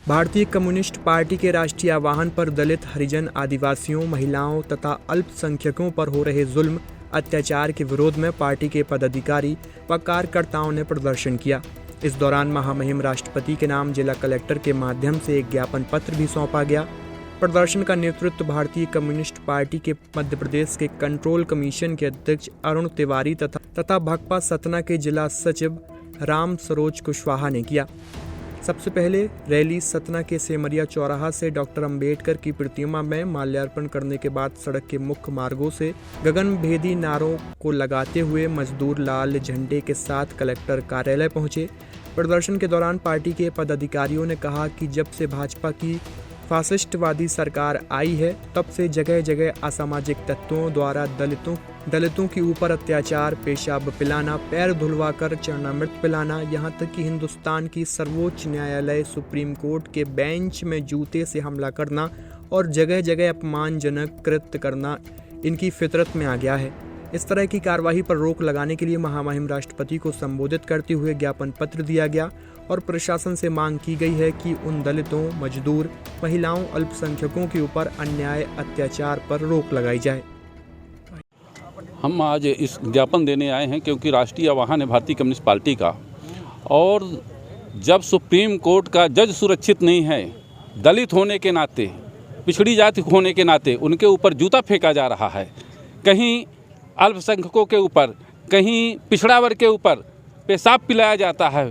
भारतीय communist party के राष्ट्रीय आह्वान पर दलित, हरिजन, आदिवासियों, महिलाओं तथा अल्पसंख्यकों पर हो रहे जुल्म अत्याचार के विरोध में पार्टी के पदाधिकारी व कार्यकर्ताओं ने प्रदर्शन किया। इस दौरान महामहिम राष्ट्रपति के नाम जिला कलेक्टर के माध्यम से एक ज्ञापन पत्र भी सौंपा गया। प्रदर्शन का नेतृत्व भारतीय कम्युनिस्ट पार्टी के मध्य प्रदेश के कंट्रोल कमीशन के अध्यक्ष अरुण तिवारी तथा भाकपा सतना के जिला सचिव राम सरोज कुशवाहा ने किया। सबसे पहले रैली सतना के सेमरिया चौराहा से डॉक्टर अंबेडकर की प्रतिमा में माल्यार्पण करने के बाद सड़क के मुख्य मार्गों से गगनभेदी नारों को लगाते हुए मजदूर लाल झंडे के साथ कलेक्टर कार्यालय पहुंचे। प्रदर्शन के दौरान पार्टी के पदाधिकारियों ने कहा कि जब से भाजपा की फासिस्टवादी सरकार आई है तब से जगह जगह असामाजिक तत्वों द्वारा दलितों के ऊपर अत्याचार, पेशाब पिलाना, पैर धुलवाकर चरणामृत पिलाना, यहाँ तक कि हिंदुस्तान की सर्वोच्च न्यायालय सुप्रीम कोर्ट के बेंच में जूते से हमला करना और जगह जगह अपमानजनक कृत्य करना इनकी फितरत में आ गया है। इस तरह की कार्रवाई पर रोक लगाने के लिए महामहिम राष्ट्रपति को संबोधित करते हुए ज्ञापन पत्र दिया गया और प्रशासन से मांग की गई है कि उन दलितों, मजदूर, महिलाओं, अल्पसंख्यकों के ऊपर अन्याय, अत्याचार पर रोक लगाई जाए। हम आज इस ज्ञापन देने आए हैं क्योंकि राष्ट्रीय आह्वान है भारतीय कम्युनिस्ट पार्टी का, और जब सुप्रीम कोर्ट का जज सुरक्षित नहीं है, दलित होने के नाते, पिछड़ी जाति होने के नाते उनके ऊपर जूता फेंका जा रहा है, कहीं अल्पसंख्यकों के ऊपर, कहीं पिछड़ा वर्ग के ऊपर पेशाब पिलाया जाता है,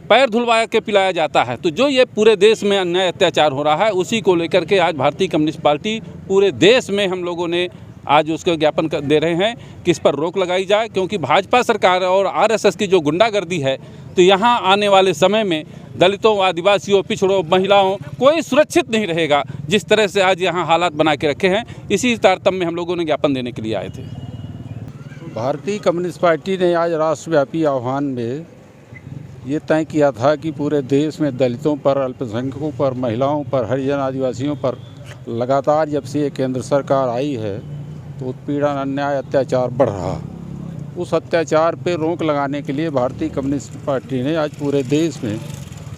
पैर धुलवा के पिलाया जाता है, तो जो ये पूरे देश में अन्याय अत्याचार हो रहा है उसी को लेकर के आज भारतीय कम्युनिस्ट पार्टी पूरे देश में हम लोगों ने आज उसको ज्ञापन दे रहे हैं कि इस पर रोक लगाई जाए। क्योंकि भाजपा सरकार और आरएसएस की जो गुंडागर्दी है, तो यहाँ आने वाले समय में दलितों, आदिवासियों, पिछड़ों, महिलाओं कोई सुरक्षित नहीं रहेगा। जिस तरह से आज यहाँ हालात बना के रखे हैं, इसी तारतम्य में हम लोगों ने ज्ञापन देने के लिए आए थे। भारतीय कम्युनिस्ट पार्टी ने आज राष्ट्रव्यापी आह्वान में ये तय किया था कि पूरे देश में दलितों पर, अल्पसंख्यकों पर, महिलाओं पर, हरिजन, आदिवासियों पर लगातार जब से ये केंद्र सरकार आई है तो उत्पीड़न, अन्याय, अत्याचार बढ़ रहा। उस अत्याचार पे रोक लगाने के लिए भारतीय कम्युनिस्ट पार्टी ने आज पूरे देश में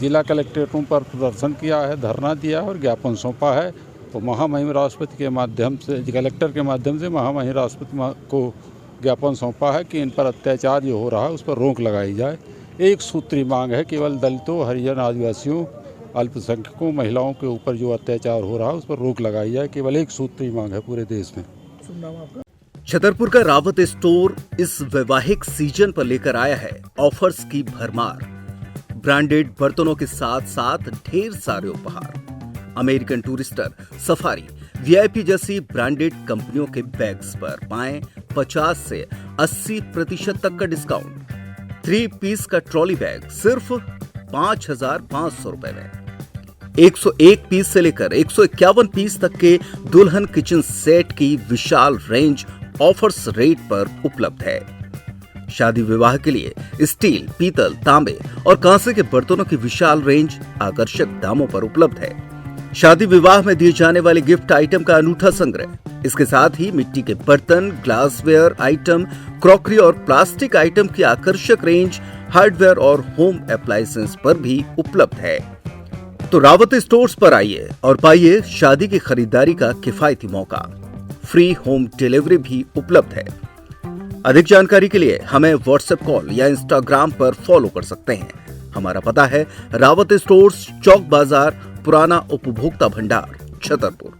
जिला कलेक्ट्रेटों पर प्रदर्शन किया है, धरना दिया है और ज्ञापन सौंपा है। तो महामहिम राष्ट्रपति के माध्यम से, कलेक्टर के माध्यम से महामहिम राष्ट्रपति को ज्ञापन सौंपा है कि इन पर अत्याचार जो हो रहा है उस पर रोक लगाई जाए। एक सूत्री मांग है, केवल दलितों, हरिजन, आदिवासियों, अल्पसंख्यकों, महिलाओं के ऊपर जो अत्याचार हो रहा है उस पर रोक लगाई जाए। केवल एक सूत्री मांग है पूरे देश में। छतरपुर का रावत स्टोर इस वैवाहिक सीजन पर लेकर आया है ऑफर्स की भरमार। ब्रांडेड बर्तनों के साथ साथ ढेर सारे उपहार। अमेरिकन टूरिस्टर, सफारी, वीआईपी जैसी ब्रांडेड कंपनियों के बैग्स पर पाएं 50 से 80% तक का डिस्काउंट। 3 पीस का ट्रॉली बैग सिर्फ 5,500 रुपए में। 101 पीस से लेकर 151 पीस तक के दुल्हन किचन सेट की विशाल रेंज ऑफर्स रेट पर उपलब्ध है। शादी विवाह के लिए स्टील, पीतल, तांबे और कांसे के बर्तनों की विशाल रेंज आकर्षक दामों पर उपलब्ध है। शादी विवाह में दिए जाने वाले गिफ्ट आइटम का अनूठा संग्रह, इसके साथ ही मिट्टी के बर्तन, ग्लासवेयर आइटम, क्रॉकरी और प्लास्टिक आइटम की आकर्षक रेंज हार्डवेयर और होम एप्लायंसेस पर भी उपलब्ध है। तो रावत स्टोर्स पर आइए और पाइए शादी की खरीदारी का किफायती मौका। फ्री होम डिलीवरी भी उपलब्ध है। अधिक जानकारी के लिए हमें व्हाट्सएप कॉल या इंस्टाग्राम पर फॉलो कर सकते हैं। हमारा पता है रावत स्टोर्स, चौक बाजार, पुराना उपभोक्ता भंडार, छतरपुर।